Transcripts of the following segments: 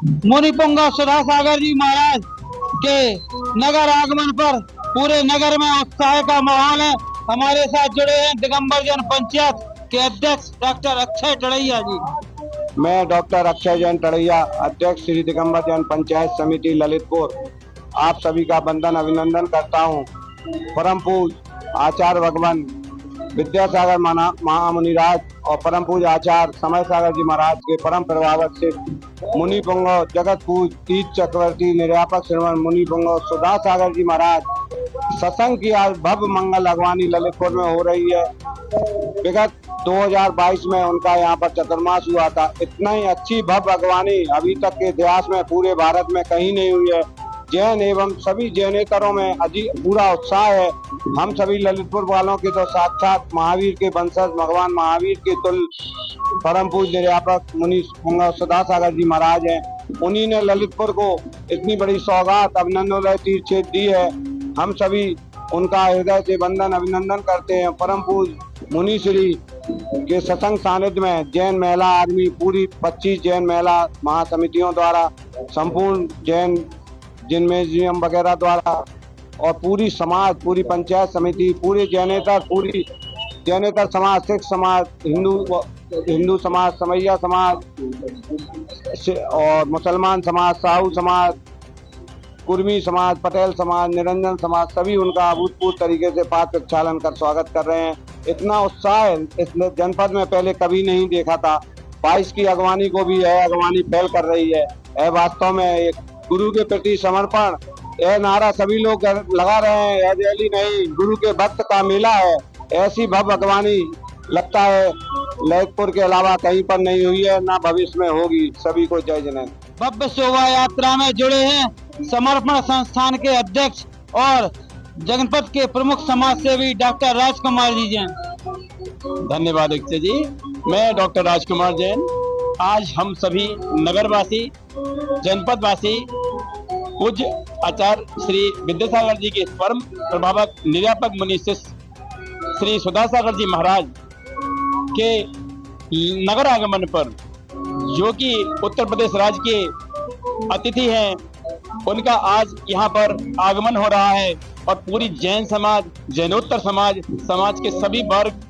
मुनिपुंगा सुधा सागर जी महाराज के नगर आगमन पर पूरे नगर में उत्साह का माहौल है। हमारे साथ जुड़े हैं दिगंबर जैन पंचायत के अध्यक्ष डॉक्टर अक्षय टड़ैया जी। मैं डॉक्टर अक्षय जैन टड़ैया, अध्यक्ष श्री दिगंबर जैन पंचायत समिति ललितपुर, आप सभी का वंदन अभिनंदन करता हूं। परम पूज्य आचार्य भगवान विद्यासागर महामुनिराज और परम पूज्य आचार्य समय सागर जी महाराज के परम प्रभावक से मुनि पुंगव जगत पूज्य तीर्थ चक्रवर्ती निर्यापक श्रीमान मुनि पुंगव सुधा सागर जी महाराज सत्संग की आज भव्य मंगल अगवानी ललितपुर में हो रही है। विगत 2022 में उनका यहाँ पर चतुर्मास हुआ था। इतना ही अच्छी भव्य अगवानी अभी तक के इतिहास में पूरे भारत में कहीं नहीं हुई है। जैन एवं सभी जैनेतरों में पूरा उत्साह है। हम सभी ललितपुर वालों के तो साक्षात महावीर के वंशज भगवान महावीर के तुल्य परम पूज्य निर्यापक मुनि पुंगव सुधा सागर जी महाराज हैं। उन्हीं ने ललितपुर को इतनी बड़ी सौगात अभिनंदन तीर्थ क्षेत्र दी है। हम सभी उनका हृदय से वंदन अभिनंदन करते हैं। परम पूज्य मुनि श्री के सत्संग सानिध्य में जैन महिला आदमी पूरी 25 जैन महिला महासमितियों द्वारा, संपूर्ण जैन जिनमेजियम वगैरह द्वारा और पूरी समाज, पूरी पंचायत समिति, पूरे पूरी जैनेतर समाज, सिख समाज, हिंदू समाज, समैया समाज और मुसलमान समाज, साहू समाज, कुर्मी समाज, पटेल समाज, निरंजन समाज, सभी उनका अभूतपूर्व तरीके से पाद प्रक्षालन कर स्वागत कर रहे हैं। इतना उत्साह इस जनपद में पहले कभी नहीं देखा था। 22 की अगवानी को भी यह अगवानी पहल कर रही है। यह वास्तव में एक गुरु के प्रति समर्पण, यह नारा सभी लोग लगा रहे हैं। यह रैली नहीं, गुरु के भक्त का मेला है। ऐसी भव्य अगवानी लगता है ललितपुर के अलावा कहीं पर नहीं हुई है, ना भविष्य में होगी। सभी को जय जैन। भव्य शोभा यात्रा में जुड़े हैं समर्पण संस्थान के अध्यक्ष और जनपद के प्रमुख समाज सेवी डॉक्टर राजकुमार जी जैन। धन्यवाद अक्षय जी। मैं डॉक्टर राजकुमार जैन, आज हम सभी नगरवासी, जनपदवासी पूज्य आचार्य श्री विद्यासागर जी के परम प्रभावक निर्यापक मुनि श्री सुधा सागर जी महाराज के नगर आगमन पर, जो कि उत्तर प्रदेश राज्य के अतिथि हैं, उनका आज यहाँ पर आगमन हो रहा है और पूरी जैन समाज, जैनोत्तर समाज के सभी वर्ग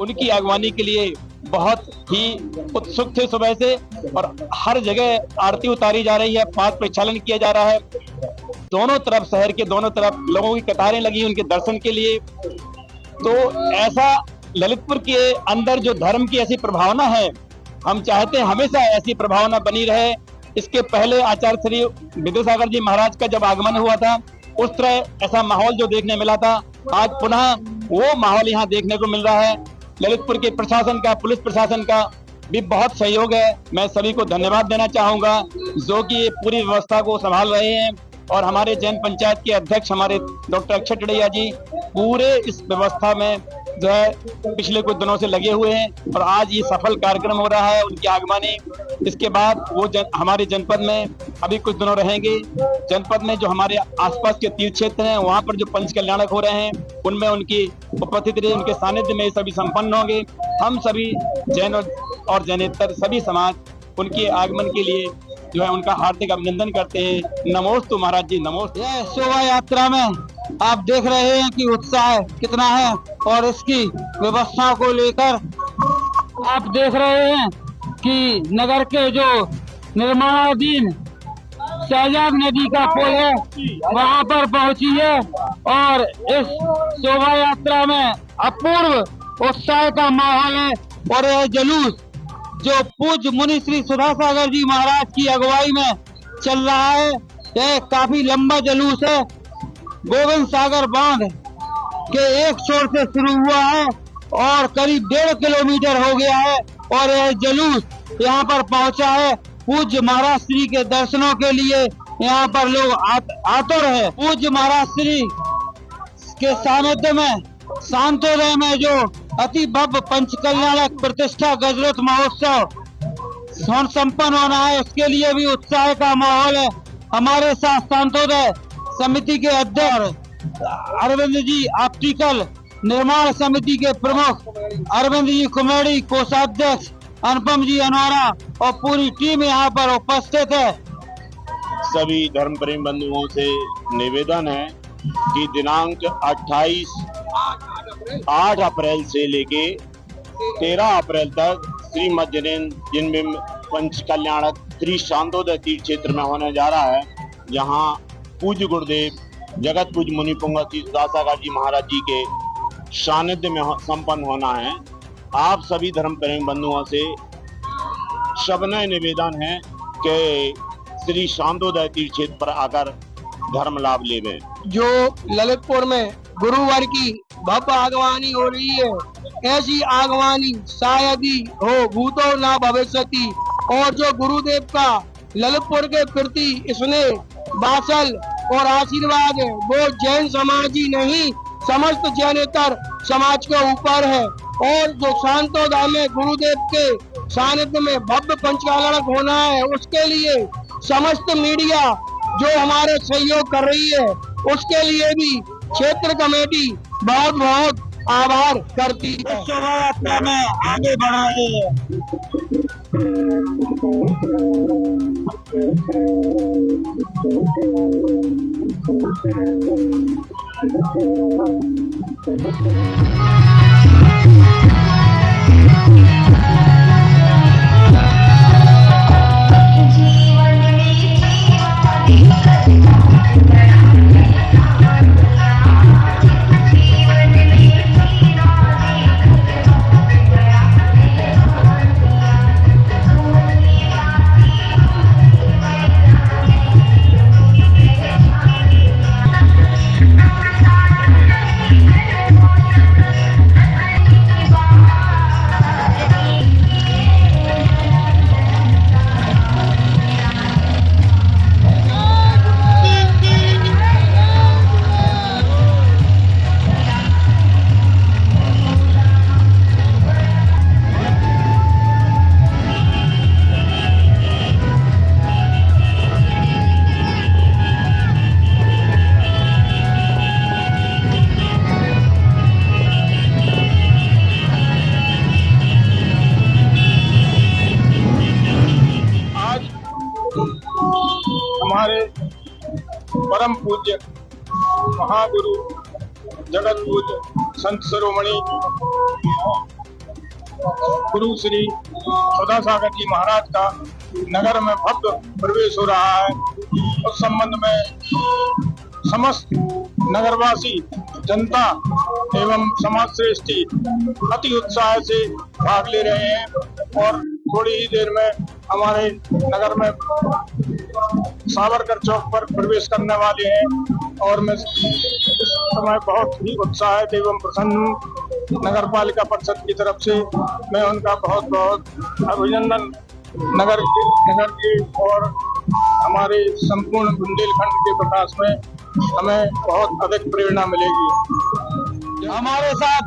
उनकी आगवानी के लिए बहुत ही उत्सुक थे सुबह से। और हर जगह आरती उतारी जा रही है, पाद प्रक्षालन किया जा रहा है। दोनों तरफ, शहर के दोनों तरफ लोगों की कतारें लगी उनके दर्शन के लिए। तो ऐसा ललितपुर के अंदर जो धर्म की ऐसी प्रभावना है, हम चाहते हैं हमेशा ऐसी प्रभावना बनी रहे। इसके पहले आचार्य श्री विद्यासागर जी महाराज का जब आगमन हुआ था, उस तरह ऐसा माहौल जो देखने मिला था, आज पुनः वो माहौल यहाँ देखने को मिल रहा है। ललितपुर के प्रशासन का, पुलिस प्रशासन का भी बहुत सहयोग है। मैं सभी को धन्यवाद देना चाहूंगा जो कि पूरी व्यवस्था को संभाल रहे हैं। और हमारे जैन पंचायत के अध्यक्ष हमारे डॉक्टर अक्षय टड़ैया जी पूरे इस व्यवस्था में जो है पिछले कुछ दिनों से लगे हुए हैं और आज ये सफल कार्यक्रम हो रहा है उनकी आगमनी। इसके बाद वो हमारे जनपद में अभी कुछ दिनों रहेंगे। जनपद में जो हमारे आसपास के तीर्थ क्षेत्र हैं, वहाँ पर जो पंच कल्याणक हो रहे हैं, उनमें उनकी उपस्थिति, उनके सानिध्य में सभी संपन्न होंगे। हम सभी जैन और जैनेतर सभी समाज उनके आगमन के लिए जो है उनका हार्दिक अभिनंदन करते हैं। नमोस्तु महाराज जी, नमोस्तु। यह शोभा यात्रा में आप देख रहे हैं कि उत्साह कितना है और इसकी व्यवस्था को लेकर आप देख रहे हैं कि नगर के जो निर्माणाधीन सहजाग नदी का पुल है वहां पर पहुंची है और इस शोभा यात्रा में अपूर्व उत्साह का माहौल है। और यह जुलूस जो पूज्य मुनि श्री सुधा सागर जी महाराज की अगुवाई में चल रहा है, यह काफी लंबा जुलूस है। गोविंद सागर बांध के एक छोर से शुरू हुआ है और करीब 1.5 किलोमीटर हो गया है और यह जुलूस यहाँ पर पहुँचा है। पूज्य महाराज श्री के दर्शनों के लिए यहाँ पर लोग आतुर है। पूज्य महाराज श्री के सानिध्य में शांतोदय में जो अति भव्य पंच कल्याणक प्रतिष्ठा गजरत महोत्सव संपन्न होना है, उसके लिए भी उत्साह का माहौल है। हमारे साथ शांतोदय समिति के अध्यक्ष अरविंद जी, ऑप्टिकल निर्माण समिति के प्रमुख अरविंद जी कुमेड़ी, कोषाध्यक्ष अनुपम जी अनवारा और पूरी टीम यहाँ पर उपस्थित है। सभी धर्म प्रेमी बंधुओं से निवेदन है कि दिनांक 8 अप्रैल से लेके 13 अप्रैल तक श्रीमद जिनबिंब पंच कल्याणक श्री शांतोदय तीर्थ क्षेत्र में होने जा रहा है। यहाँ पूज्य गुरुदेव जगत पूज्य मुनि पुंगव तीर्थ दासागर जी महाराज जी के सानिध्य में संपन्न होना है। आप सभी धर्म प्रेमी बंधुओं से सबने निवेदन है कि श्री शांतोदय तीर्थ क्षेत्र पर आकर धर्म लाभ लेवे। जो ललितपुर में गुरुवार की भव्य आगवानी हो रही है, ऐसी आगवानी शायद ही हो, भूतो ना भविष्यति। और जो गुरुदेव का ललितपुर के प्रति स्नेह बासल और आशीर्वाद है, वो जैन समाज ही नहीं समस्त जैनेतर समाज के ऊपर है। और जो शांतोदय में गुरुदेव के सानिध्य में भव्य पंचकालक होना है, उसके लिए समस्त मीडिया जो हमारे सहयोग कर रही है, उसके लिए भी क्षेत्र कमेटी बहुत बहुत आभार करती है। शोभा यात्रा में आगे बढ़ रहे हैं। हमारे परम पूज्य महागुरु जगत पूज्य संत शिरोमणि गुरु श्री सदासागर जी महाराज का नगर में भव्य प्रवेश हो रहा है। उस संबंध में समस्त नगरवासी जनता एवं समाज श्रेष्ठी अति उत्साह से भाग ले रहे हैं और थोड़ी ही देर में हमारे नगर में सावरकर चौक पर प्रवेश करने वाले हैं। और मैं समय बहुत ही उत्साहित एवं प्रसन्न हूँ। नगर पालिका परिषद की तरफ से मैं उनका बहुत बहुत अभिनंदन नगर के और हमारे संपूर्ण बुंदेलखंड के विकास में हमें बहुत अधिक प्रेरणा मिलेगी। हमारे साथ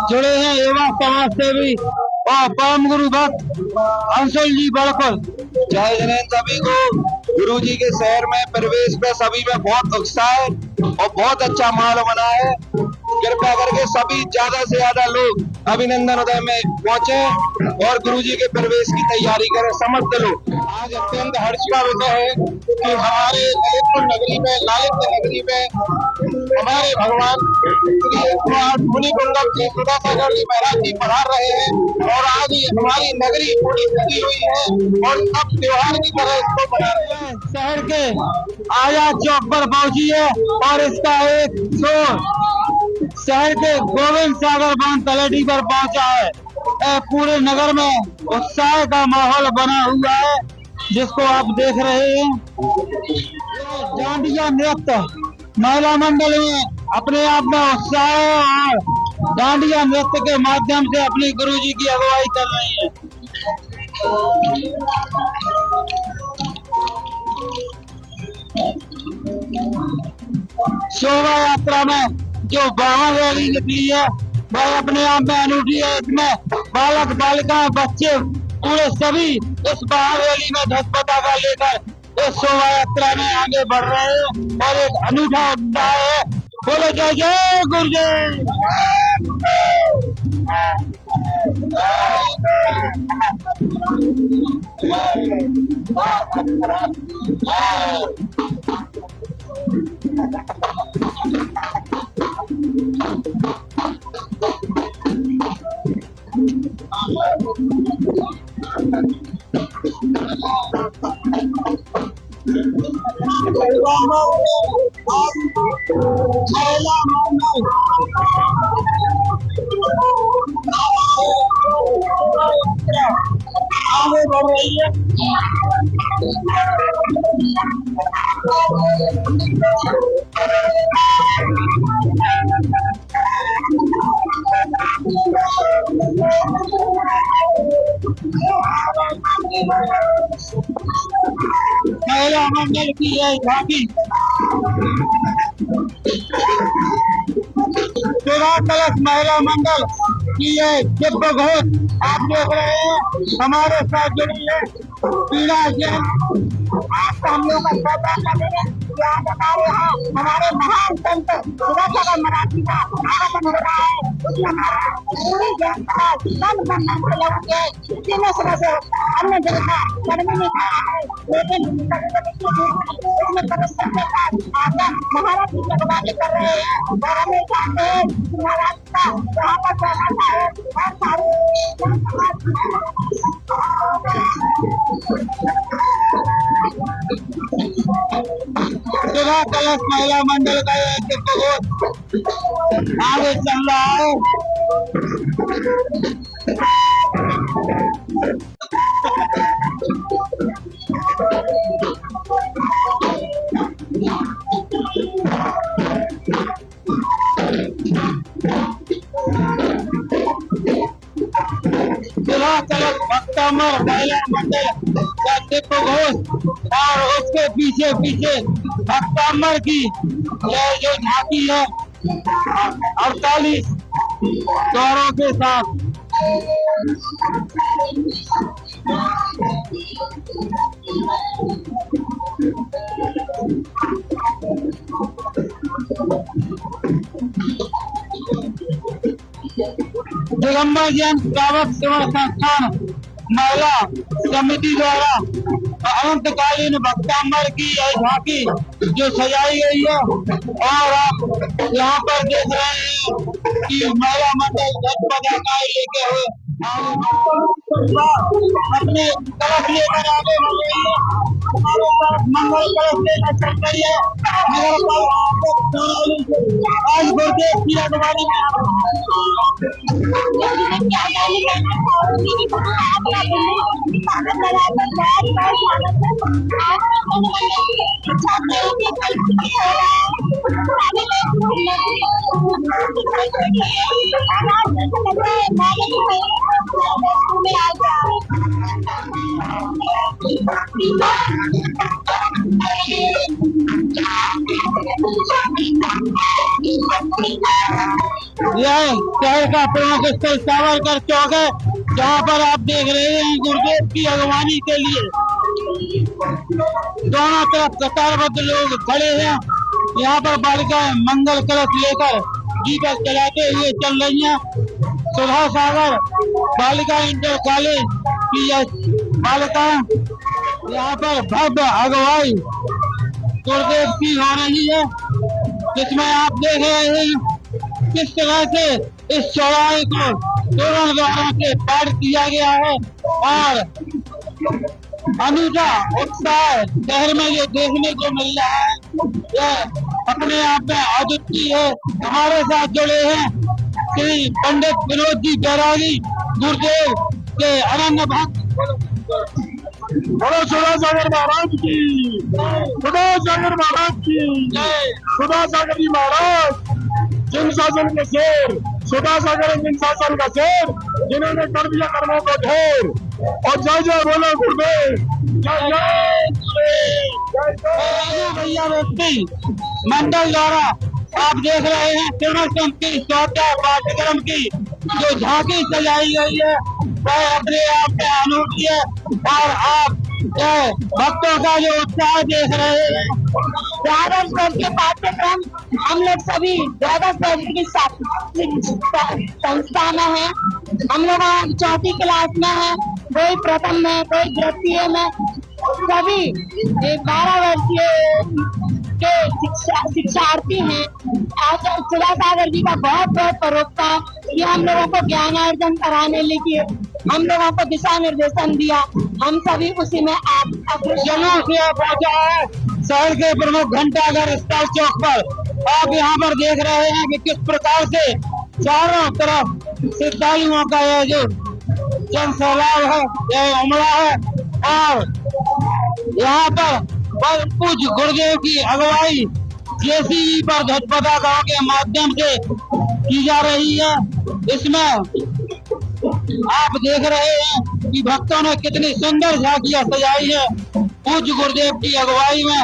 जुड़े हैं युवा समाज सेवी और परम गुरु भक्त अंशुल जी बड़कुल। जय जैन। सभी को गुरु जी के शहर में प्रवेश में सभी में बहुत उत्साह है और बहुत अच्छा माहौल बना है। कृपया करके सभी ज्यादा से ज्यादा लोग अभिनंदन उदय में पहुंचे और गुरु जी के प्रवेश की तैयारी करें समस्त लोग। आज अत्यंत हर्ष का विषय है कि हमारे ललितपुर नगरी में लालित्य नगरी में हमारे भगवान मुनि पुंगव जी सदासागर जी महाराज जी पधार रहे हैं और आज ही हमारी नगरी पूरी सजी हुई है और सब त्योहार की तरह इसको मना रहे हैं। शहर के आजाद चौक पर पहुंची है और इसका एक शोर शहर के गोविंद सागर बांध तलेटी पर पहुंचा है। पूरे नगर में उत्साह का माहौल बना हुआ है, जिसको आप देख रहे हैं। डांडिया नृत्य महिला मंडल में अपने आप में उत्साह है और डांडिया नृत्य के माध्यम से अपनी गुरु जी की अगुवाई कर रही है। शोभा यात्रा में जो वाहन रैली निकली है वह अपने आप में अनूठी है। इसमें बालक बालिकाएं बच्चे पूरे सभी इस वाहन रैली में ध्वज पताका लेकर इस शोभा यात्रा में आगे बढ़ रहे हैं और एक अनूठा उत्साह है। बोलो जय जय गुरुदेव। आगे बढ़ रही है। महिला मंडल की यह झांकी सुधा कलश महिला मंडल की यह दिव्य घोष आप देख रहे हैं। हमारे साथ जुड़ी है पीड़ा जैन। आज हम लोग का श्रद्धा करेंगे आज हमारे यहाँ हमारे महान संत सुधा सागर मराठी का आगमन हो रहा है। उसमें हमारा पूरी जनता सब बनना लोग इसी में से हमने देखा कर्मी ने कहा है, लेकिन उसमें प्रदर्शन के साथ आकर महाराज की जगबाजी कर रहे हैं और हमें चाहते हैं कि महाराज का यहाँ पर स्वागत है और सारे सुधा कलश महिला मंडल का यह दिव्य घोष आगे चल रहा है। सुधा कलश भक्तमर महिला मंडल का दिव्य घोष और उसके पीछे पीछे भक्तमर की यह जो झांकी है 48 द्वारों के साथ। दिगंबर जैन श्रावक सेवा संस्थान महिला समिति द्वारा अनंतकालीन भक्तांबर की यह झांकी जो सजाई गई है और आप यहाँ पर देख रहे हैं कि महिला मंडल ध्वज लेके हुए अपने कलश लेकर आगे बढ़ रही है। हमारे पास मंगल कलश लेकर चल रही है मगर आज गुरुदेव की अगवानी यह शहर का प्रमुख स्थल सावरकर चौक है जहाँ पर आप देख रहे हैं गुरुदेव की अगवानी के लिए दोनों तरफ कतारबद्ध लोग खड़े हैं। यहाँ पर बालिकाएं मंगल कलश लेकर दीपक जलाते हुए चल रही हैं। सुधा सागर बालिका इंटर कॉलेज की यह बालिकाएं यहाँ पर भव्य अगवाई गुरुदेव की हो रही है जिसमें आप देख रहे हैं किस तरह से इस चौराहे को तोरण द्वारों से पार किया गया है और अनूठा उत्साह शहर में ये देखने को मिल रहा है। यह अपने आप में अद्वितीय है। हमारे साथ जुड़े हैं श्री पंडित विनोद जी बैरागी गुरुदेव के अनन्य भक्त। बोलो सुधा सागर महाराज की, सुधा सागर महाराज की, सुधा सागर जी महाराज जिन शासन के शेर, सुधा सागर जिन शासन का शेर, जिन्होंने कर दिया कर्मों को ढेर। और जय जय बोलो गुरुदेव, जय जय भैया व्यक्ति मंडल द्वारा आप देख रहे हैं त्रिमूर्ति की चौथा पाठ्यक्रम की जो झांकी सजाई गई है वह अपने आप में अनूठी है और आप भक्तों का जो उत्साह देख रहे हैं। द्वादश वर्ष के पाठ्यक्रम हम लोग सभी द्वादश वर्ष की संस्था में हैं हम लोग चौथी क्लास में है, कोई प्रथम में, कोई द्वितीय में, सभी 12 वर्षीय के शिक्षार्थी हैं। आचार्य सुधा सागर जी का बहुत बहुत परोपकार, ये हम लोगों को ज्ञान अर्जन कराने लिए हम लोगों को दिशा निर्देशन दिया, हम सभी उसी में जुलूस ये पहुंचा है शहर के प्रमुख घंटाघर स्टार चौक पर। आप यहाँ पर देख रहे हैं कि किस प्रकार से चारों तरफ श्रद्धालुओं का यह जो जन सैलाब है यह उमड़ा है और यहाँ पर पूज्य गुरुदेव की अगुवाई जेसीबी पर ध्वज पताका के माध्यम से की जा रही है। इसमें आप देख रहे हैं कि भक्तों ने कितनी सुंदर झांकियां सजाई है पूज्य गुरुदेव की अगुवाई में।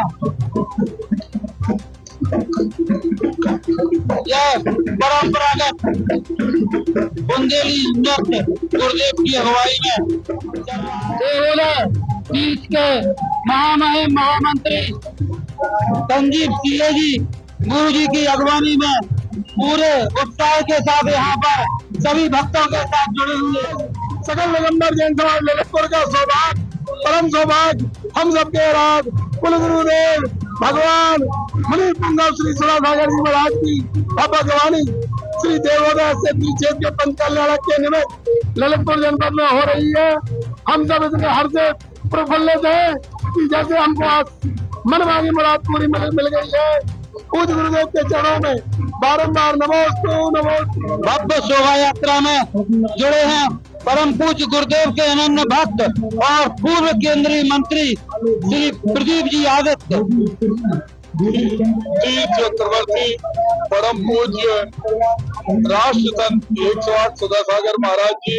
यह परंपरागत बुंदेली नृत्य गुरुदेव की अगुवाई में बीच के महामहिम महामंत्री संजीव सिंह जी गुरु जी की अगवानी में पूरे उत्साह के साथ यहाँ पर सभी भक्तों के साथ जुड़े हुए सकल दिगंबर जैन समाज ललितपुर का सौभाग्य, परम सौभाग्य हम सबके राज कुल गुरुदेव भगवान मणि पुंगव श्री सुधा सागर जी महाराज की भगवानी श्री देवोदय से क्षेत्र के पंच कल्याणक के निमित्त ललितपुर जनपद में हो रही है। हम सब इतने हर्षित प्रफुल्लित है कि जैसे हमको आज मनमांगी मुराद पूरी मिल गई है। पूज्य गुरुदेव के चरणों में बारंबार नमोस्तु नमोस्तु। भव्य शोभा यात्रा में जुड़े हैं परम पूज्य गुरुदेव के अनन्य भक्त और पूर्व केंद्रीय मंत्री श्री प्रदीप जी आदित्य। चक्रवर्ती परम पूज्य राष्ट्र संत 108 सुधा सागर महाराज जी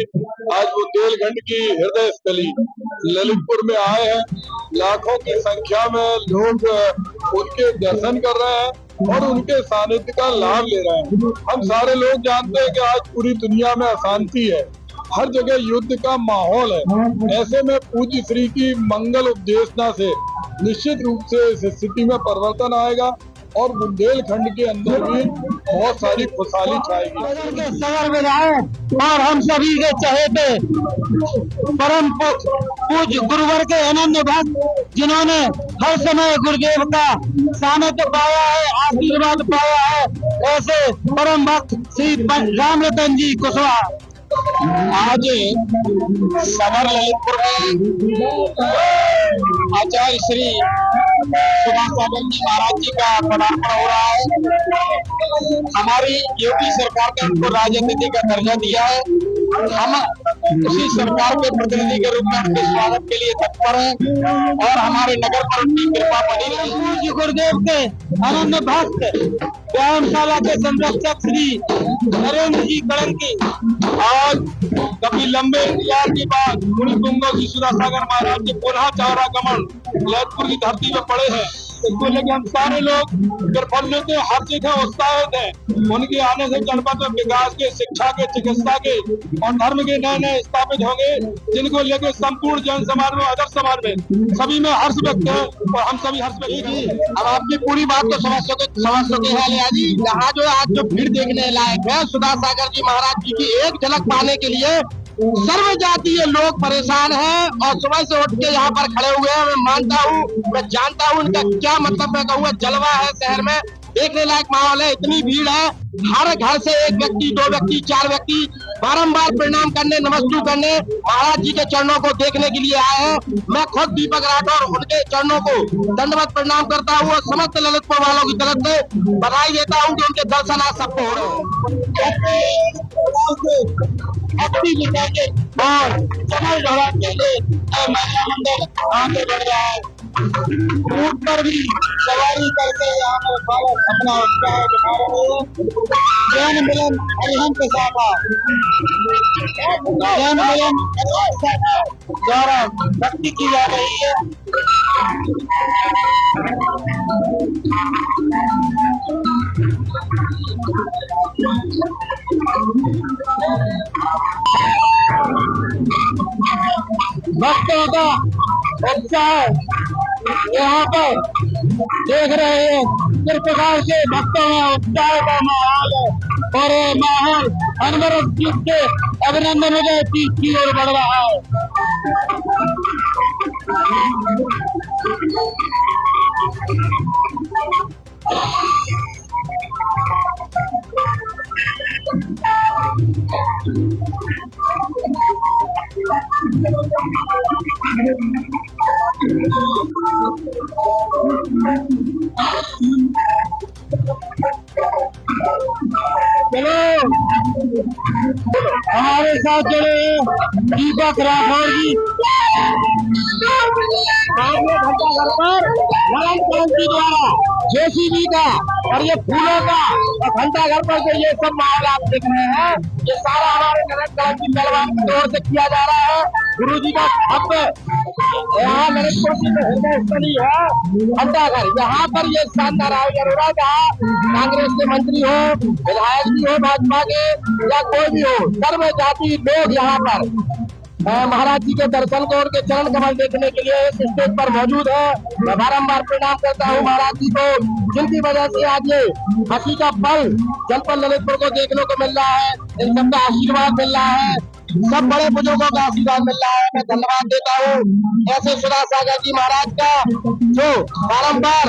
आज बुंदेलखंड की हृदय स्थली ललितपुर में आए हैं। लाखों की संख्या में लोग उनके दर्शन कर रहे हैं और उनके सानिध्य का लाभ ले रहे हैं। हम सारे लोग जानते हैं कि आज पूरी दुनिया में अशांति है, हर जगह युद्ध का माहौल है। ऐसे में पूज्य श्री की मंगल उपदेशना से निश्चित रूप से इस स्थिति में परिवर्तन आएगा और बुंदेलखंड के अंदर भी बहुत सारी खुशहाली छाएगी। सगर विधायक और हम सभी के चहेते परम पूज्य गुरुवर के अनन्य भक्त जिन्होंने हर समय गुरुदेव का सानिध्य पाया है, आशीर्वाद पाया है, ऐसे परम भक्त श्री राम रतन जी कुशवाहा आज सबर ललितपुर में आचार्य श्री सुधा सागर जी महाराज जी का पदार्पण हो रहा है। हमारी यूपी सरकार ने उनको राजनीति का दर्जा दिया है। हम उसी सरकार के प्रतिनिधि के रूप में उनके स्वागत के लिए तत्पर हैं और हमारे नगर पर उनकी कृपा बनी रही। पूज्य गुरुदेव के अनन्य भक्त व्यायामशाला के संरक्षक श्री नरेंद्र जी कड़ंकी आज कभी लंबे इंतजार के बाद मुनि पुंगव श्री सुधा सागर महाराज के पुनः चारागमन ललितपुर की धरती में पड़े हैं। इसको लेकर हम सारे लोग प्रफुल्लित हैं, हर्षित हैं, उत्साहित हैं। उनके आने से जनपद में विकास के, शिक्षा के, चिकित्सा के और धर्म के नए नए स्थापित होंगे, जिनको लेकर संपूर्ण जन समाज में, अदर समाज में सभी में हर्ष व्यक्त है और हम सभी हर्ष व्यक्त हैं। अब आपकी पूरी बात तो समझ सके हैं लिया जी। यहाँ जो आज जो भीड़ देखने लायक है, सुधा सागर जी महाराज जी की एक झलक पाने के लिए सर्व जातीय लोग परेशान हैं और सुबह से उठ के यहाँ पर खड़े हुए हैं। मैं मानता हूँ, मैं जानता हूँ उनका क्या मतलब। मैं कहूँगा जलवा है शहर में, देखने लायक माहौल है, इतनी भीड़ है। हर घर से एक व्यक्ति, दो व्यक्ति, चार व्यक्ति बारंबार प्रणाम करने, नमस्कार करने महाराज जी के चरणों को देखने के लिए आए हैं। मैं खुद दीपक राठौर उनके चरणों को दंडवत प्रणाम करता हूँ और समस्त ललितपुर वालों की तरफ से बधाई देता हूँ कि उनके दर्शन आज सबको हो रहे हैं। और समझ बढ़ाने के लिए महिला मंडल आगे बढ़ रहा है। ऊँट पर भी सवारी करके यहाँ पर बालक अपना उत्साह दिखा रहे हैं। जैन मिलन अरिहंत साहब जैन मिलन द्वारा भक्ति की जा रही है। भक्तों का उत्साह यहाँ पर देख रहे हैं, किस प्रकार से भक्तों में उत्साह का माहौल है। और ये माहौल अनवर के अभिनंदन विजय की ओर बढ़ रहा है। चलो हमारे साथ जुड़े दीपक राठौर जी। घंटाघर पर नरेंद्र क्रांति द्वारा जेसीबी का और ये फूलों का और घंटाघर पर जो ये सब माहौल आप देख रहे हैं, ये सारा हमारे नरेंद्र क्रांति पहलवान की ओर से किया जा रहा है। गुरु जी का अब यहाँ ललितपुर की हृदय स्थली है घंटाघर, यहाँ पर ये शानदार आयोजन हो रहा है जहाँ कांग्रेस के मंत्री हो, विधायक भी हो, भाजपा के या कोई भी हो, सर्व जाति लोग यहाँ पर महाराज जी के दर्शन को, उनके चरण कमल देखने के लिए इस स्टेज पर मौजूद है। मैं बारम्बार प्रणाम करता हूँ महाराज जी को, जिनकी वजह से आज ये हंसी का पल जनपद ललितपुर को देखने को मिल रहा है। इन सबका आशीर्वाद मिल रहा है, सब बड़े बुजुर्गों का आशीर्वाद मिल रहा है। मैं धन्यवाद देता हूँ ऐसे सुधा सागर जी महाराज का, जो बारम्बार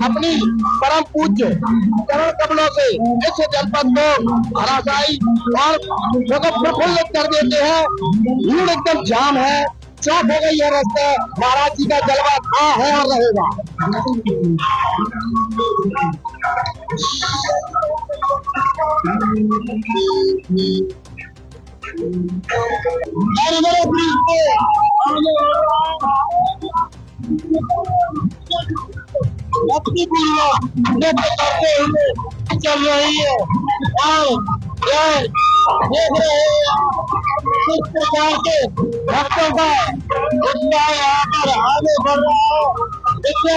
अपनी परम पूज्य चरण कमलों से इस जनपद को हराशाई और प्रफुल्लित कर देते हैं। भीड़ एकदम जाम है, चौक हो गई है रास्ते। महाराज जी का जलवा था, है और रहेगा। नृत्य करते हुए चल रही है और देख रहे हैं किस प्रकार के भक्तों का उत्साह यहाँ पर आगे बढ़ रहा है। विद्या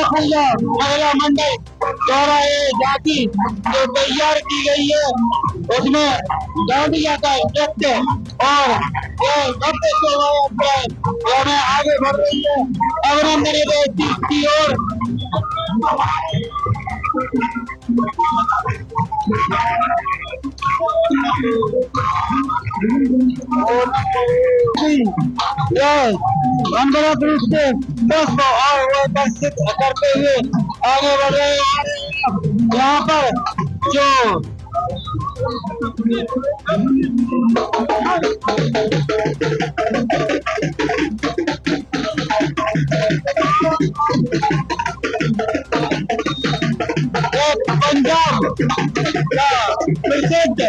महिला मंडल द्वारा ये जाति जो तैयार की गई है, उसमें डांडिया का नृत्य और ये भव्य शोभा यात्रा में आगे बढ़ रही है। अभिनंदन की ओर अनवरत रूप से पुष्प और उपस्थित करते हुए आगे बढ़ रहे हैं। यहाँ पर जो पंजाब का प्रसिद्ध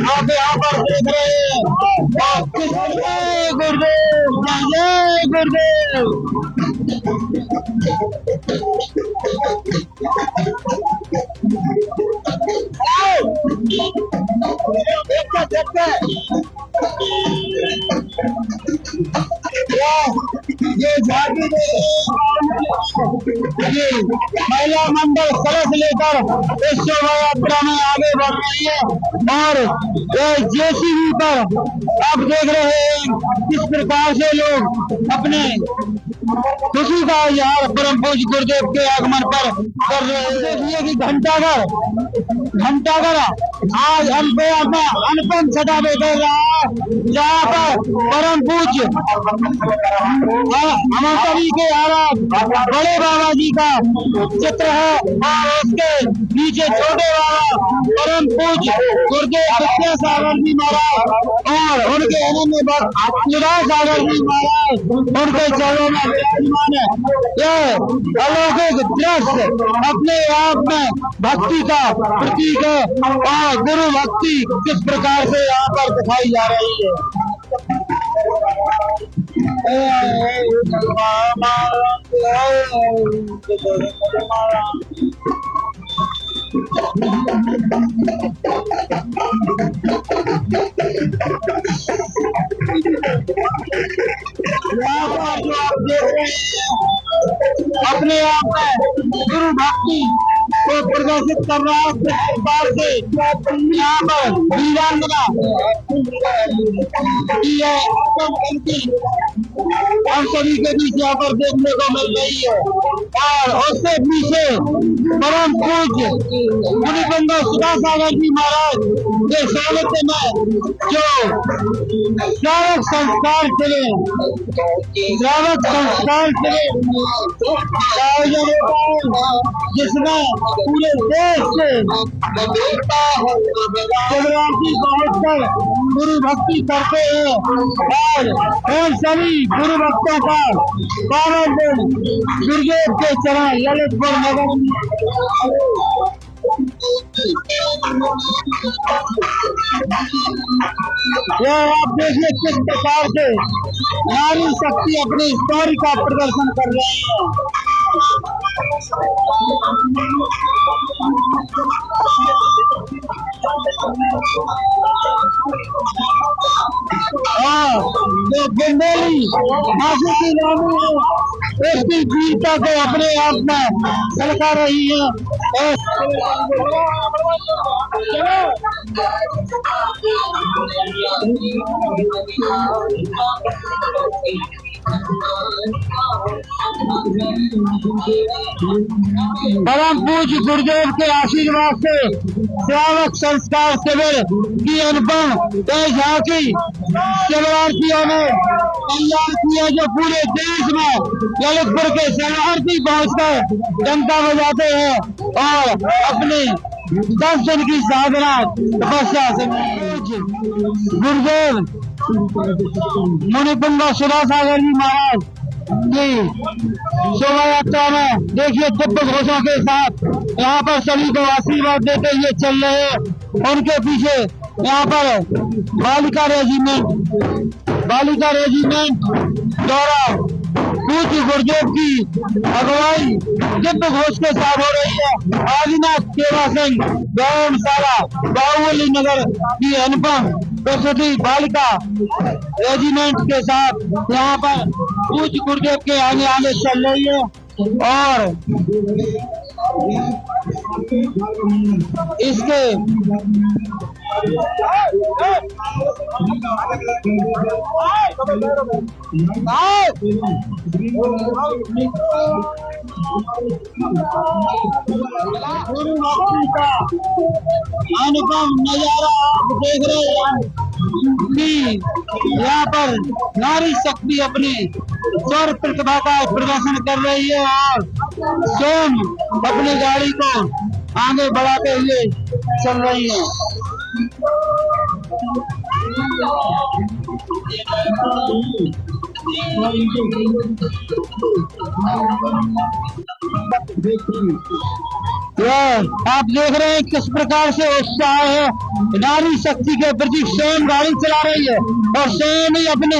आप यहाँ पर देख रहे हैं। जय गुरुदेव, जय गुरुदेव। ये झांकी महिला मंडल कलश लेकर इस शोभा यात्रा में आगे बढ़ रही है और जेसीबी पर आप देख रहे हैं किस प्रकार से लोग अपने खुशी का इजहार परम पूज्य गुरुदेव के आगमन पर कर रहे हैं। देखिए कि घंटाघर आज हम पे अपना अनुपम छटा में कर रहा है, जहाँ पर परम पूज्य हम सभी के आराध बड़े बाबा जी का चित्र है और उसके नीचे छोटे बाबा परम पूज्य गुरुदेव विद्यासागर जी महाराज और उनके अनन्य भक्त सुधा सागर जी महाराज उनके चरणों में विराजमान है। यह अलौकिक दृश्य अपने आप में भक्ति का प्रतीक है और गुरु भक्ति किस प्रकार से यहाँ पर दिखाई जा रही है। अपने आप में गुरु भक्ति को प्रदर्शित कर रहा है। किस प्रकार से यहाँ पर वीरांगना की है हम सभी के बीच यहाँ पर देखने को मिल रही है। और उससे पीछे परम पूज्य मुनिकुंद सुधासागर जी महाराज के सानिध्य में जो श्रावक संस्कार शिविर आयोजन होता है, जिसमें पूरे देश से शिवरात्रि पहुंचकर गुरु भक्ति करते हैं। और उन सभी गुरु भक्तों का पावन दिन गुरुदेव के चरण ललितपुर नगर यह आप देखिए किस प्रकार से नारी शक्ति अपनी स्टोरी का प्रदर्शन कर रहे हैं। जो बुंदेली मासी की रानी है, उसकी वीरता को अपने आप में झलका रही है। परम पूज्य गुरुदेव के आशीर्वाद से श्रावक संस्कार शिविर की अनुपम झांकी शिवरात्रियों ने तैयार किया, जो पूरे देश में ललितपुर के शरणार्थी पहुंचकर डंका बजाते हैं और अपने दर्शन की साधना तपस्या से गुरुदेव मुनिकुंद सुधासागर जी महाराज की शोभा यात्रा में देखिए दिव्य घोषों के साथ यहाँ पर सभी को आशीर्वाद देते हुए चल रहे हैं। उनके पीछे यहाँ पर बालिका रेजिमेंट द्वारा पूज्य गुरुदेव की अगुवाई दिव्य घोष के साथ हो रही है। आदिनाथ सेवा सिंह गौशाला बाहुबली नगर की अनुपम प्रस्तुति बालिका रेजिमेंट के साथ यहाँ पर पूज्य गुरुदेव के आगे आगे चल रही है। और इसके अनुपम नजारा आप देख रहे हैं कि यहाँ पर नारी शक्ति अपनी स्वर प्रतिभा का प्रदर्शन कर रही है और स्वयं अपनी गाड़ी को आगे बढ़ाते हुए चल रही है। आप देख रहे हैं किस प्रकार से उत्साह है नारी शक्ति के प्रति। स्वयं गाड़ी चला रही है और स्वयं ही अपने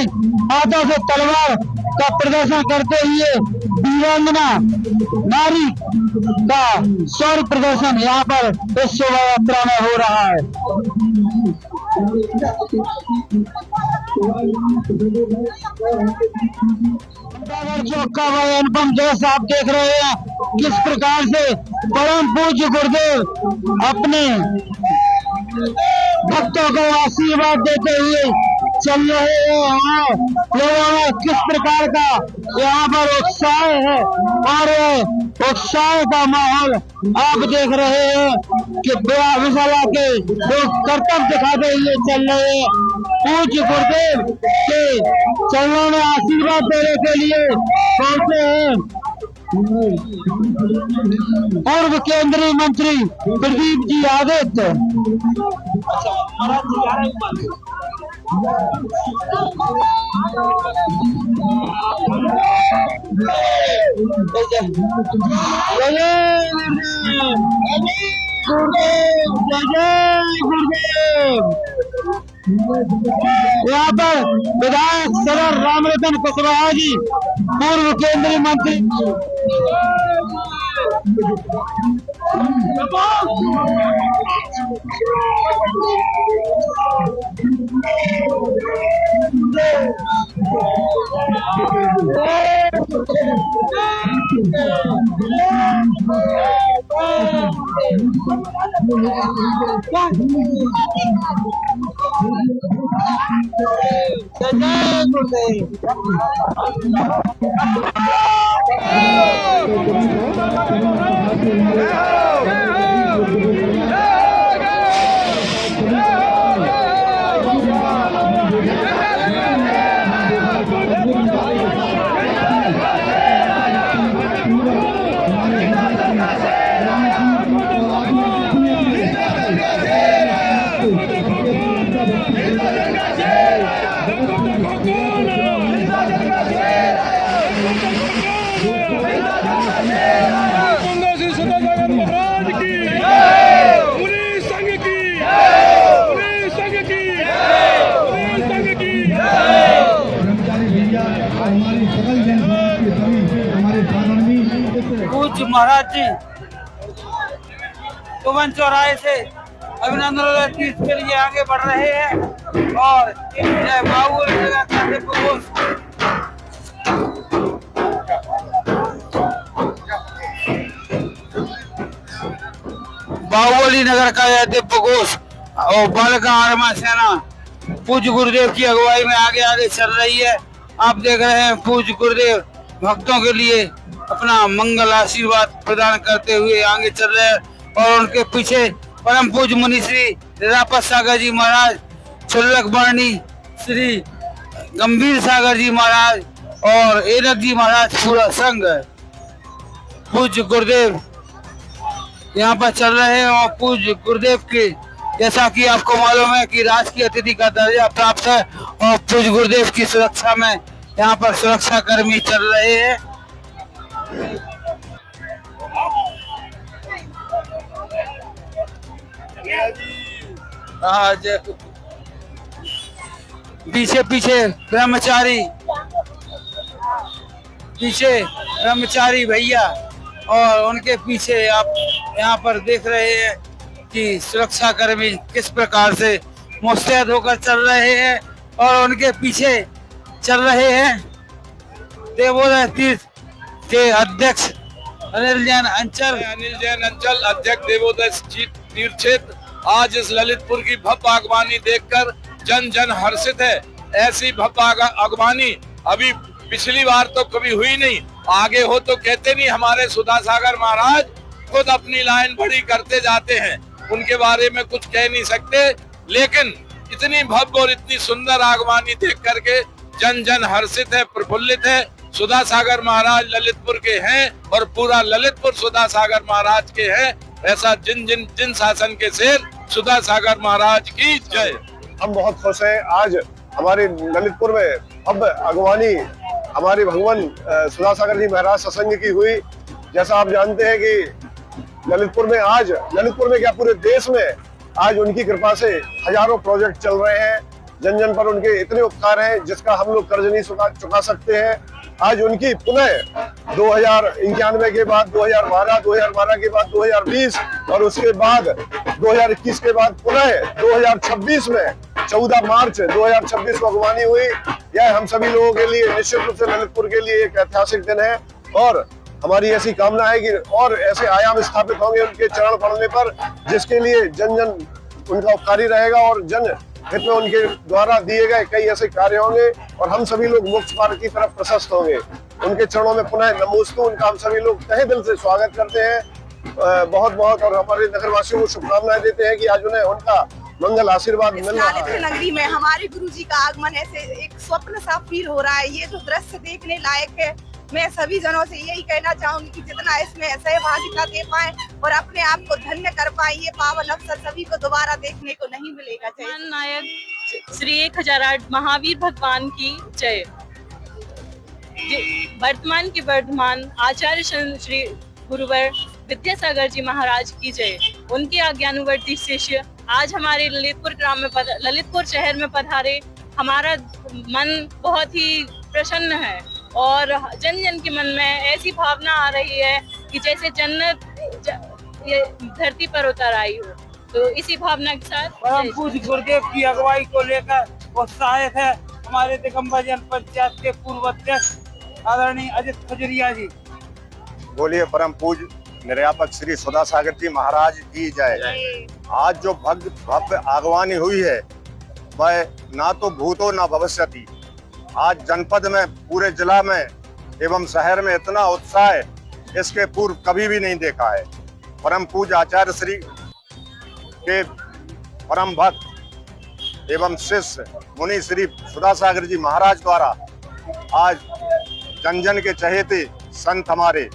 हाथों से तलवार का प्रदर्शन करते हुए वीरांगना नारी का स्वर प्रदर्शन यहाँ पर इस शोभा यात्रा में हो रहा है। चौक का वह अनुपम जैसा आप देख रहे हैं किस प्रकार से परम पूज्य गुरुदेव अपने भक्तों को आशीर्वाद देते हुए चल रहे हैं। लोगों में किस प्रकार का यहाँ पर उत्साह है और उत्साह का माहौल आप देख रहे हैं कि विशाला के लोग कर्तव्य दिखाते हुए चल रहे हैं। पूज्य गुरुदेव के चरणों में आशीर्वाद देने के लिए पहुंचे हैं पूर्व केंद्रीय मंत्री प्रदीप जी आदित्य। यहाँ पर विधायक सदर रामरतन कुशवाहा जी पूर्व केंद्रीय मंत्री जय गुरुदेव। पूज्य महाराज जी तुमन चौराहे से अभिनंदन तीर्थ के लिए आगे बढ़ रहे हैं और जय बाहुबली नगर का दिव्य घोष बाहुबली नगर का यह दिव्य घोष और बालिका आर्मा सेना पूज्य गुरुदेव की अगुवाई में आगे आगे चल रही है। आप देख रहे हैं पूज्य गुरुदेव भक्तों के लिए अपना मंगल आशीर्वाद प्रदान करते हुए आगे चल रहे हैं और उनके पीछे परम पूज्य मुनि श्री रापत सागर जी महाराज, छुल्लक वर्णी श्री गंभीर सागर जी महाराज और एनक जी महाराज पूरा संघ पूज्य गुरुदेव यहाँ पर चल रहे हैं। और पूज्य गुरुदेव के जैसा कि आपको मालूम है कि राजकीय अतिथि का दर्जा प्राप्त है और पूज्य गुरुदेव की सुरक्षा में यहाँ पर सुरक्षा कर्मी चल रहे हैं। पीछे पीछे ब्रह्मचारी भैया और उनके पीछे आप यहाँ पर देख रहे हैं कि सुरक्षा कर्मी किस प्रकार से मुस्तैद होकर चल रहे हैं और उनके पीछे चल रहे हैं देवोदय तीर्थ के अध्यक्ष अनिल जैन अंचल अध्यक्ष देवोदय तीर्थ क्षेत्र आज इस ललितपुर की भव्य आगवानी देखकर जन जन हर्षित है। ऐसी भव्य आगवानी अभी पिछली बार तो कभी हुई नहीं, आगे हो तो कहते नहीं। हमारे सुधा सागर महाराज खुद अपनी लाइन बड़ी करते जाते हैं, उनके बारे में कुछ कह नहीं सकते, लेकिन इतनी भव्य और इतनी सुंदर आगवानी देख करके जन जन हर्षित है, प्रफुल्लित है। सुधा सागर महाराज ललितपुर के हैं और पूरा ललितपुर सुधा सागर महाराज के हैं। ऐसा जिन शासन के शेर सुधा सागर महाराज की जय। हम बहुत खुश हैं। आज हमारे ललितपुर में भव्य अगवानी हमारे भगवान सुधा सागर जी महाराज सत्संग की हुई। जैसा आप जानते हैं कि ललितपुर में क्या पूरे देश में आज उनकी कृपा से हजारों प्रोजेक्ट चल रहे हैं। जन जन पर उनके इतने उपकार हैं जिसका हम लोग कर्ज नहीं चुका सकते हैं। आज उनकी पुनः 2091 के बाद 2012 के बाद 2020 और उसके बाद 2021 के बाद पुनः 2026 में 14 मार्च 2026 को अगवानी हुई। यह हम सभी लोगों के लिए निश्चित रूप से ललितपुर के लिए एक ऐतिहासिक दिन है और हमारी ऐसी कामना है कि और ऐसे आयाम स्थापित होंगे उनके चरण पड़ने पर, जिसके लिए जन जन उनका उपकारी रहेगा और जन हित में उनके द्वारा दिए गए कई ऐसे कार्य होंगे और हम सभी लोग मोक्ष मार्ग की तरफ प्रशस्त होंगे। उनके चरणों में पुनः नमोस्तु, उनका हम सभी लोग तहे दिल से स्वागत करते हैं बहुत बहुत और हमारे नगरवासियों को शुभकामनाएं देते हैं कि आज उन्हें उनका मंगल आशीर्वाद मिल रहा है। नगरी में हमारे गुरु जी का आगमन ऐसे एक स्वप्न सा फील हो रहा है। ये जो दृश्य देखने लायक है। मैं सभी जनों से यही कहना चाहूंगी कि जितना इसमें सहभागिता दे पाए और अपने आप को धन्य कर पाए, ये पावन अवसर सभी को दोबारा देखने को नहीं मिलेगा। जय नायक श्री 1008 महावीर भगवान की जय। वर्तमान के वर्धमान आचार्य श्री गुरुवर विद्यासागर जी महाराज की जय। उनके आज्ञानुवर्ती शिष्य आज हमारे ललितपुर शहर में पधारे। हमारा मन बहुत ही प्रसन्न है और जन जन के मन में ऐसी भावना आ रही है कि जैसे जन्नत धरती पर उतर आई हो। तो इसी भावना के साथ परम पूज्य गुरुदेव की अगुवाई को लेकर उत्साहित है हमारे दिगंबर जन पंचायत के पूर्व अध्यक्ष आदरणीय अजित खजुरिया जी। बोलिए परम पूज्य निर्यापक श्री सुधा सागर जी महाराज की जय। आज जो भव्य आगवानी हुई है वह ना तो भूतो ना भविष्यति। आज जनपद में, पूरे जिला में एवं शहर में इतना उत्साह है, इसके पूर्व कभी भी नहीं देखा है। परम पूज्य आचार्य श्री के परम भक्त एवं शिष्य मुनि श्री सुधा सागर जी महाराज द्वारा आज जन जन के चहेते संत हमारे,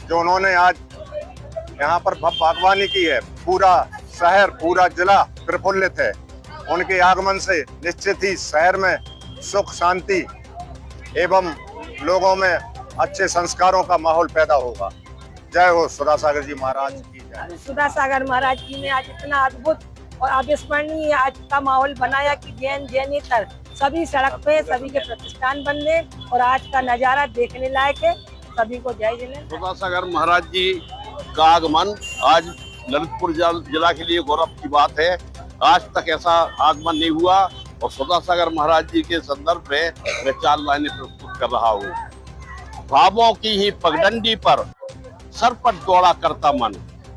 जो उन्होंने आज यहाँ पर भव्य आगवानी की है, पूरा शहर, पूरा जिला प्रफुल्लित है। उनके आगमन से निश्चित ही शहर में सुख शांति एवं लोगों में अच्छे संस्कारों का माहौल पैदा होगा। जय हो सुधा सागर जी महाराज की जय। सुधा सागर महाराज जी ने आज इतना अद्भुत और अविस्मरणीय आज का माहौल बनाया कि जैनेतर सभी सड़क पे सभी के प्रतिष्ठान बनने और आज का नजारा देखने लायक है। सभी को जय जय। सुधा सागर महाराज जी का आगमन आज ललितपुर जिला के लिए गौरव की बात है। आज तक ऐसा आगमन नहीं हुआ और सुधा सागर महाराज जी के संदर्भ में मैं 4 लाइनें प्रस्तुत कर रहा हूँ। भावों की ही पगडंडी पर सरपट दौड़ा करता मन,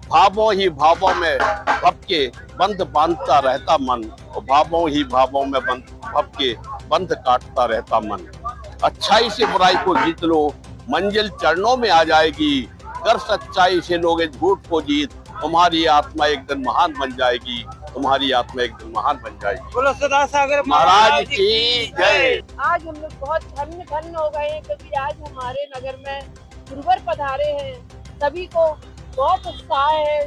भावों ही भावों में भव के बंध बांधता रहता मन, और भावों ही भावों में भव के बंध काटता रहता मन। अच्छाई से बुराई को जीत लो, मंजिल चरणों में आ जाएगी। कर सच्चाई से लोगे झूठ को जीत, तुम्हारी आत्मा एक दिन महान बन जाएगी, तुम्हारी आत्मा एक दिन महान बन जाएगी। बोलो सुधा सागर महाराज की जय। आज हम लोग बहुत धन्य हो गए हैं, क्योंकि आज हमारे नगर में गुरुवर पधारे हैं। सभी को बहुत उत्साह है।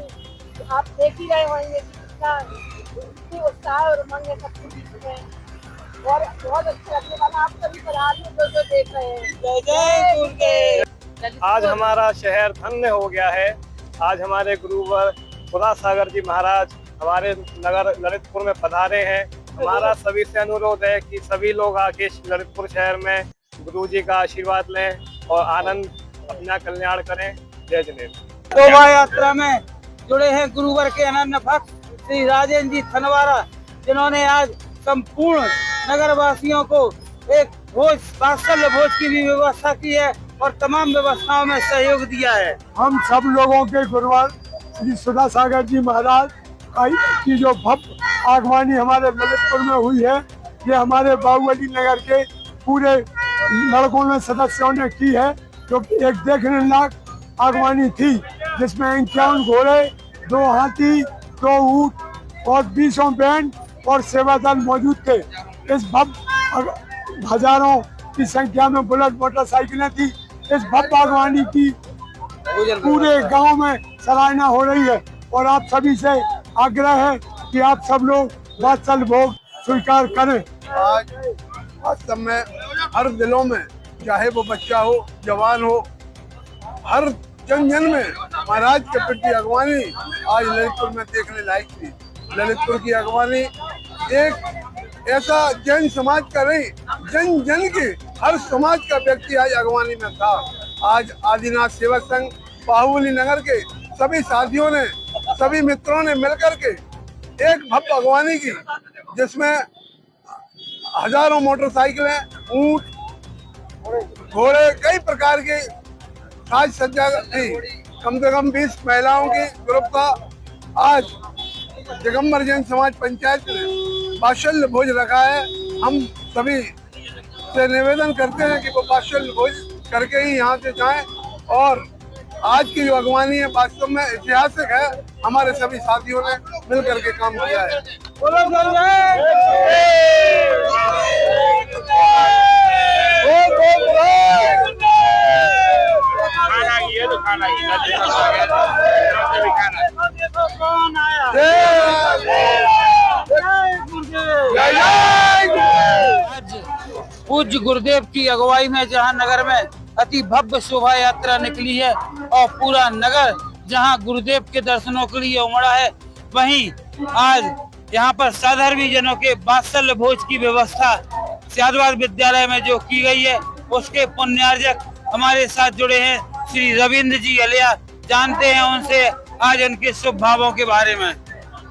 आप देख ही रहे होंगे कितना उत्साह और उमंग है सबके बीच में, और बहुत अच्छा लगने वाला आप सभी पधारियों को जो देख रहे हैं। जय जय दुर्गे। आज हमारा शहर धन्य हो गया है। आज हमारे गुरुवर सुधा सागर जी महाराज हमारे नगर ललितपुर में पधारे हैं। हमारा सभी से अनुरोध है कि सभी लोग आके ललितपुर शहर में गुरु जी का आशीर्वाद लें और आनंद अपना कल्याण करें। जय जनेन्द्र। शोभा यात्रा में जुड़े हैं गुरुवर के अनन्य भक्त श्री राजेंद्र जी थनवारा, जिन्होंने आज संपूर्ण नगर वासियों को एक भोज, वात्सल्य भोज की भी व्यवस्था की है और तमाम व्यवस्थाओं में सहयोग दिया है। हम सब लोगों के गुरुवर श्री सुधा सागर जी महाराज की जो भव्य आगवानी हमारे ललितपुर में हुई है, ये हमारे बाहुबली नगर के पूरे लड़कों ने, सदस्यों ने की है, जो एक देखने लायक आगवानी थी, जिसमें 51 घोड़े, 2 हाथी, 2 ऊंट और 20 बैंड और सेवा दल मौजूद थे। इस भव्य हजारों की संख्या में बुलेट मोटरसाइकिलें थी। इस भव्य आगवानी की पूरे गांव में सराहना हो रही है और आप सभी से आग्रह है कि आप सब लोग वात्सल्य भोग स्वीकार करें। आज वास्तव में हर दिलों में, चाहे वो बच्चा हो, जवान हो, हर जन जन में महाराज के प्रति अगवानी आज ललितपुर में देखने लायक थी। ललितपुर की अगवानी एक ऐसा जैन समाज का नहीं, जन जन के हर समाज का व्यक्ति आज अगवानी में था। आज आदिनाथ सेवक संघ बाहुबली नगर के सभी साथियों ने, सभी मित्रों ने मिलकर के एक भव्य अगवानी की, जिसमें हजारों मोटरसाइकिलें, ऊंट, घोड़े, कई प्रकार के साज सज्जा थी। कम से कम 20 महिलाओं की ग्रुप का आज दिगंबर जैन समाज पंचायत ने वात्सल्य भोज रखा है। हम सभी से निवेदन करते हैं कि वो वात्सल्य भोज करके ही यहाँ से जाएं, और आज की जो अगवानी है वास्तव में ऐतिहासिक है। हमारे सभी साथियों ने मिल करके काम किया है। आज पूज्य गुरुदेव की अगुवाई में जहां नगर में अति भव्य शोभा यात्रा निकली है और पूरा नगर जहां गुरुदेव के दर्शनों के लिए उमड़ा है, वहीं आज यहाँ पर साधर्मी जनों के वात्सल्य भोज की व्यवस्था सियादवाद विद्यालय में जो की गई है, उसके पुण्यार्जक हमारे साथ जुड़े हैं श्री रविंद्र जी अलिया। जानते हैं उनसे आज उनके शुभ भावों के बारे में।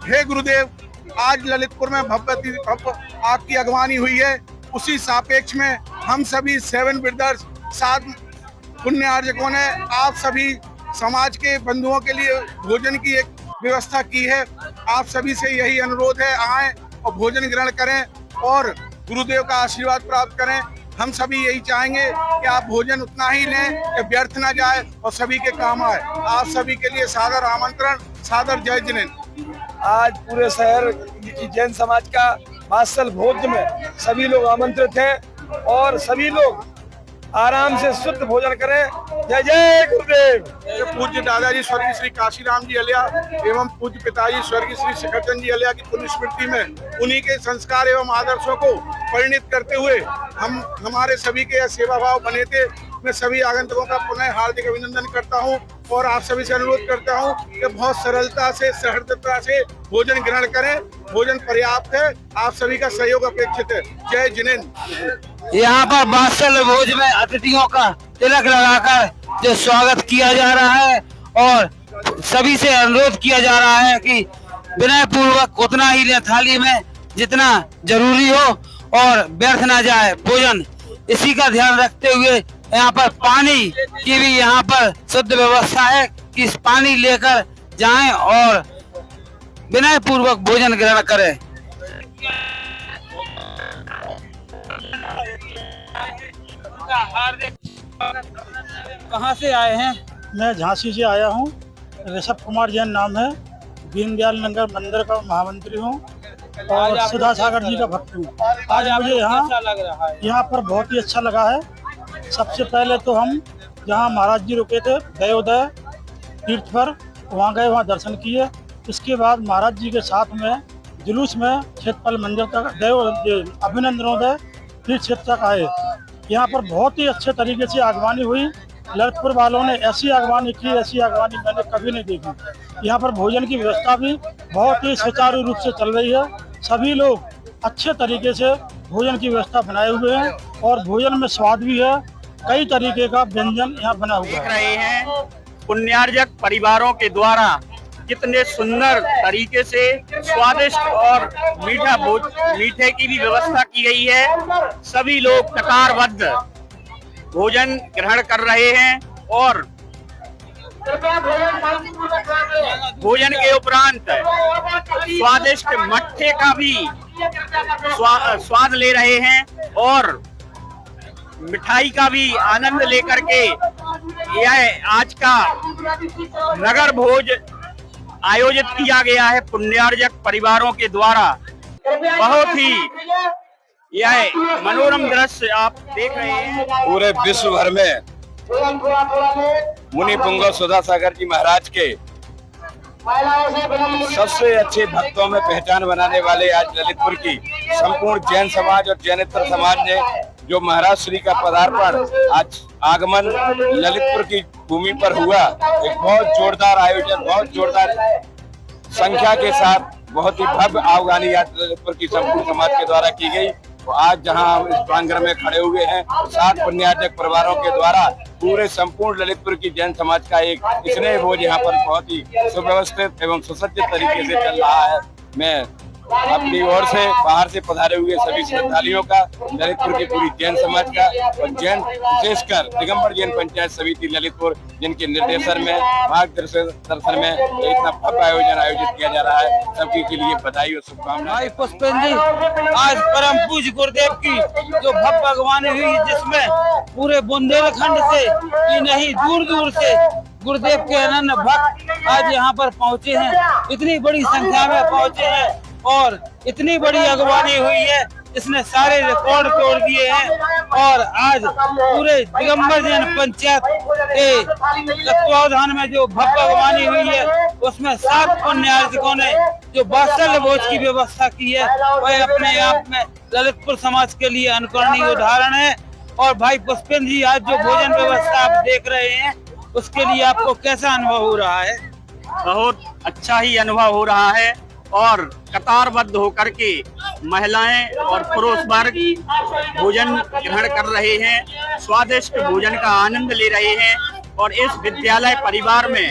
हे गुरुदेव, आज ललितपुर में भव्य आपकी अगवानी हुई है। उसी सापेक्ष में हम सभी 7 ब्रदर्स 7 पुण्यार्जकों ने आप सभी समाज के बंधुओं के लिए भोजन की एक व्यवस्था की है। आप सभी से यही अनुरोध है, आएं और भोजन ग्रहण करें और गुरुदेव का आशीर्वाद प्राप्त करें। हम सभी यही चाहेंगे कि आप भोजन उतना ही लें कि व्यर्थ ना जाए और सभी के काम आए। आप सभी के लिए सादर आमंत्रण, सादर जय जिनेंद्र। आज पूरे शहर की जैन समाज का मासल भोज में सभी लोग आमंत्रित हैं और सभी लोग आराम से शुद्ध भोजन करें। जय जय गुरुदेव। पूज्य दादाजी स्वर्गीय श्री काशीराम जी अलिया एवं पूज्य पिताजी स्वर्गीय श्री शिखरचंद जी अलिया की पुण्य स्मृति में उन्हीं के संस्कार एवं आदर्शों को परिणित करते हुए हम हमारे सभी के सेवा भाव बने थे। मैं सभी आगंतुकों का पुनः हार्दिक अभिनंदन करता हूं और आप सभी से अनुरोध करता हूं कि बहुत सरलता से, सहृदयता से भोजन ग्रहण करें। भोजन पर्याप्त है, आप सभी का सहयोग अपेक्षित है। जय जिनेंद्र। यहाँ पर वात्सल्य भोज में अतिथियों का तिलक लगाकर जो स्वागत किया जा रहा है और सभी से अनुरोध किया जा रहा है कि विनय पूर्वक उतना ही लें थाली में जितना जरूरी हो और व्यर्थ ना जाए भोजन। इसी का ध्यान रखते हुए यहाँ पर पानी की भी यहाँ पर शुद्ध व्यवस्था है कि इस पानी लेकर जाएं और विनय पूर्वक भोजन ग्रहण करें। कहाँ से आए हैं? मैं झांसी से आया हूँ। ऋषभ कुमार जैन नाम है। दीनदयाल नगर मंदिर का महामंत्री हूँ और सुधा सागर जी का भक्त हूँ। आज मुझे यहाँ पर बहुत ही अच्छा लगा है। सबसे पहले तो हम जहाँ महाराज जी रुके थे दयोदय तीर्थ पर, वहाँ गए, वहाँ दर्शन किए। इसके बाद महाराज जी के साथ में जुलूस में क्षेत्रपाल मंदिर तक अभिनंदनोदय तीर्थ क्षेत्र तक आए। यहाँ पर बहुत ही अच्छे तरीके से आगवानी हुई। ललितपुर वालों ने ऐसी आगवानी की, ऐसी आगवानी मैंने कभी नहीं देखी। यहाँ पर भोजन की व्यवस्था भी बहुत ही सुचारू रूप से चल रही है। सभी लोग अच्छे तरीके से भोजन की व्यवस्था बनाए हुए हैं और भोजन में स्वाद भी है। कई तरीके का व्यंजन यहाँ बना हुआ है। देख रहे हैं पुण्यार्जक परिवारों के द्वारा कितने सुंदर तरीके से स्वादिष्ट और मीठे की भी व्यवस्था की गई है। सभी लोग कतारबद्ध भोजन ग्रहण कर रहे हैं और भोजन के उपरांत स्वादिष्ट मट्ठे का भी स्वाद ले रहे हैं और मिठाई का भी आनंद लेकर के यह आज का नगर भोज आयोजित किया गया है पुण्यार्जक परिवारों के द्वारा। बहुत ही यह मनोरम दृश्य आप देख रहे हैं। पूरे विश्व भर में मुनि पुंगव सुधा सागर जी महाराज के सबसे अच्छे भक्तों में पहचान बनाने वाले आज ललितपुर की संपूर्ण जैन समाज और जैनेतर समाज ने जो महाराज श्री का पदार्पण आज आगमन ललितपुर की भूमि पर हुआ, एक बहुत जोरदार आयोजन, बहुत जोरदार संख्या के साथ बहुत ही भव्य आगवानी आज ललितपुर की संपूर्ण समाज के द्वारा की गई। तो आज जहां हम इस प्रांगण में खड़े हुए हैं, 7 पुण्यार्जक परिवारों के द्वारा पूरे संपूर्ण ललितपुर की जैन समाज का एक स्नेह भोज यहाँ पर बहुत ही सुव्यवस्थित एवं सुसज्जित तरीके से चल रहा है। मैं अपनी ओर से बाहर से पधारे हुए सभी श्रद्धालुओं का, ललितपुर की पूरी जैन समाज का और जैन विशेषकर दिगंबर जैन पंचायत समिति ललितपुर जिनके निर्देशन में मार्गदर्शन में इतना भव्य आयोजन आयोजित किया जा रहा है, सभी के लिए बधाई और शुभकामनाएं। पुष्पेंद्र जी, आज परम पूज्य गुरुदेव की जो भव्य आगवानी हुई जिसमें पूरे बुंदेलखंड से ही नहीं दूर दूर से गुरुदेव के अनन्य भक्त आज यहाँ पर पहुँचे हैं। इतनी बड़ी संख्या में पहुँचे हैं और इतनी बड़ी अगवानी हुई है इसने सारे रिकॉर्ड तोड़ दिए हैं। और आज पूरे दिगंबर जैन पंचायत के तत्वावधान में जो भव्य अगवानी हुई है उसमें 7 पुण्यार्जकों ने जो वात्सल्य भोज की व्यवस्था की है वह अपने आप में ललितपुर समाज के लिए अनुकरणीय उदाहरण है। और भाई पुष्पेंद्र जी, आज जो भोजन व्यवस्था आप देख रहे हैं उसके लिए आपको कैसा अनुभव हो रहा है? बहुत अच्छा ही अनुभव हो रहा है और कतारबद्ध होकर के महिलाएं और पुरुष वर्ग भोजन ग्रहण कर रहे हैं, स्वादिष्ट भोजन का आनंद ले रहे हैं। और इस विद्यालय परिवार में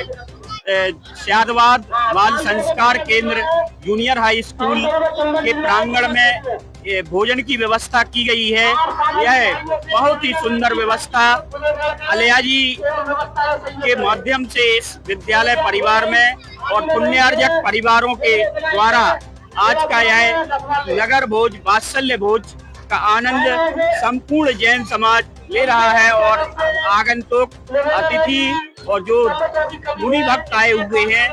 स्यादवाद बाल संस्कार केंद्र जूनियर हाई स्कूल के प्रांगण में ये भोजन की व्यवस्था की गई है। यह बहुत ही सुंदर व्यवस्था अलिया जी के माध्यम से इस विद्यालय परिवार में और पुण्यार्जक परिवारों के द्वारा आज का यह नगर भोज वात्सल्य भोज का आनंद संपूर्ण जैन समाज ले रहा है और आगंतुक अतिथि और जो मुनि भक्त आए हुए हैं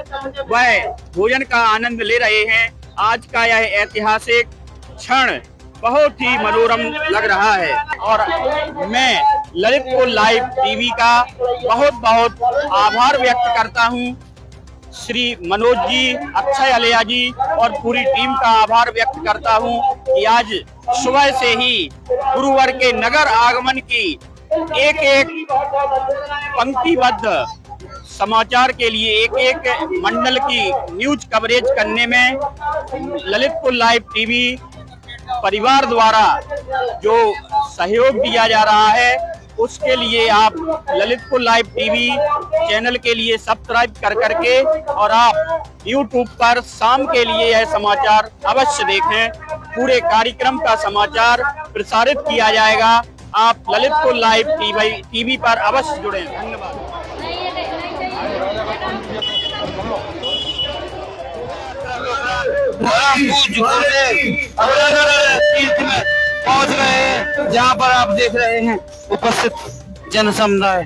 वह भोजन का आनंद ले रहे हैं। आज का यह ऐतिहासिक क्षण बहुत ही मनोरम लग रहा है और मैं ललितपुर लाइव टीवी का बहुत बहुत आभार व्यक्त करता हूं। श्री मनोज जी, अक्षय अलिया जी और पूरी टीम का आभार व्यक्त करता हूं कि आज सुबह से ही गुरुवार के नगर आगमन की एक एक पंक्तिबद्ध समाचार के लिए एक एक मंडल की न्यूज कवरेज करने में ललितपुर लाइव टीवी परिवार द्वारा जो सहयोग दिया जा रहा है उसके लिए आप ललितपुर लाइव टीवी चैनल के लिए सब्सक्राइब कर करके और आप यूट्यूब पर शाम के लिए यह समाचार अवश्य देखें। पूरे कार्यक्रम का समाचार प्रसारित किया जाएगा। आप ललितपुर लाइव टीवी पर अवश्य जुड़ें। धन्यवाद। पहुंच रहे हैं जहां पर आप देख रहे हैं उपस्थित जन समुदाय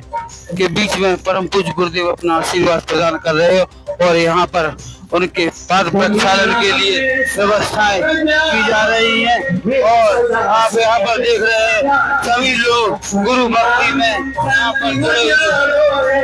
के बीच में परम पूज्य गुरुदेव अपना आशीर्वाद प्रदान कर रहे हो और यहाँ पर उनके पाद प्रक्षालन के लिए व्यवस्थाएं की जा रही हैं और आप यहाँ पर देख रहे हैं सभी लोग गुरु भक्ति में यहाँ पर जुड़े हुए